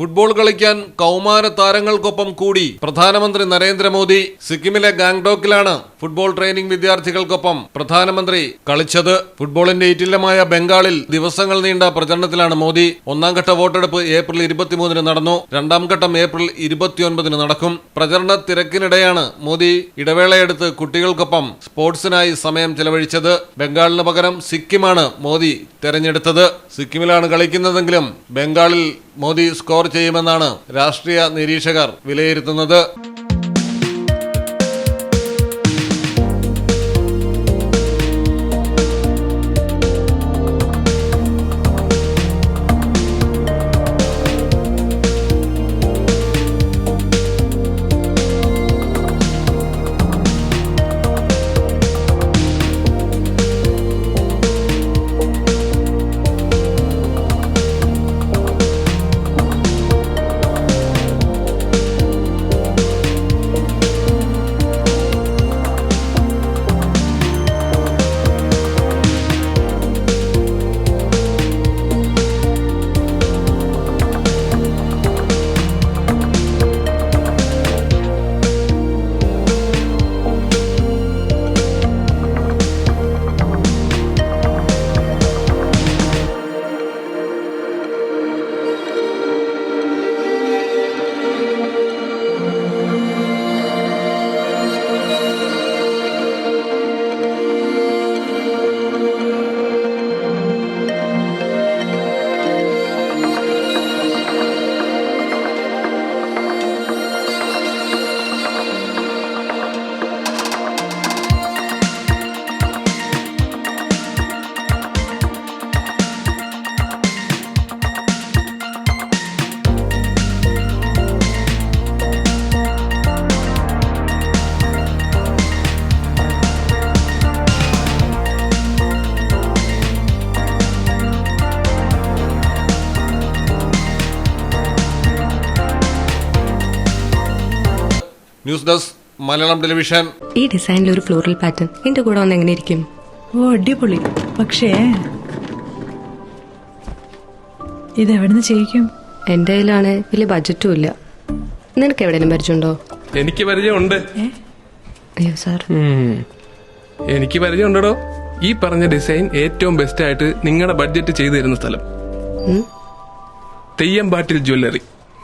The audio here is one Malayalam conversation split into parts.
ഫുട്ബോൾ കളിക്കാൻ കൗമാര താരങ്ങൾക്കൊപ്പം കൂടി പ്രധാനമന്ത്രി നരേന്ദ്രമോദി. സിക്കിമിലെ ഗാംഗ്ടോക്കിലാണ് ഫുട്ബോൾ ട്രെയിനിംഗ് വിദ്യാർത്ഥികൾക്കൊപ്പം പ്രധാനമന്ത്രി കളിച്ചത്. ഫുട്ബോളിന്റെ ഈറ്റില്ലമായ ബംഗാളിൽ ദിവസങ്ങൾ നീണ്ട പ്രചരണത്തിലാണ് മോദി. ഒന്നാം ഘട്ട വോട്ടെടുപ്പ് ഏപ്രിൽ 23 നടന്നു. രണ്ടാം ഘട്ടം ഏപ്രിൽ 29 നടക്കും. പ്രചരണ തിരക്കിനിടെയാണ് മോദി ഇടവേളയെടുത്ത് കുട്ടികൾക്കൊപ്പം സ്പോർട്സിനായി സമയം ചെലവഴിച്ചത്. ബംഗാളിന് പകരം സിക്കിമാണ് മോദി തെരഞ്ഞെടുത്തത്. സിക്കിമിലാണ് കളിക്കുന്നതെങ്കിലും ബംഗാളിൽ മോദി സ്കോർ ചെയ്യുമെന്നാണ് രാഷ്ട്രീയ നിരീക്ഷകർ വിലയിരുത്തുന്നത്. News desk Malayalam television. ഈ ഡിസൈനിൽ ഒരു ഫ്ലോറൽ പാറ്റേൺ എന്റെ കൂടെ വന്ന് എങ്ങനെ ഇരിക്കും? ഓ അടിപൊളി. പക്ഷേ ഇതെവിടുന്ന് ചെയ്യിക്കും? എന്റെ കയ്യിലാണ് വലിയ ബഡ്ജറ്റും ഇല്ല. നിനക്ക് എവിടെയും പരിചയമുണ്ടോ? എനിക്ക് പരിചയമുണ്ട്. അയ്യോ സാർ, എനിക്ക് പരിചയമുണ്ടോ. ഈ പറഞ്ഞ ഡിസൈൻ ഏറ്റവും ബെസ്റ്റ് ആയിട്ട് നിങ്ങളുടെ ബഡ്ജറ്റ് ചെയ്തു തരുന്ന സ്ഥലം Theyyampattil jewellery.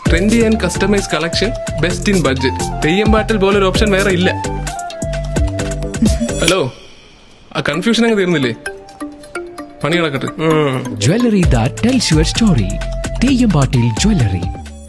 Trendy and customise collection, best in budget. Theyyampattil പോലൊരു ഓപ്ഷൻ വേറെ ഇല്ല. ഹലോ, ആ കൺഫ്യൂഷൻ അങ്ങ് തീർന്നില്ലേ? പണി കിടക്കട്ടെ. Jewelry that tells your story. തെയ്യമ്പാട്ടിൽ jewellery.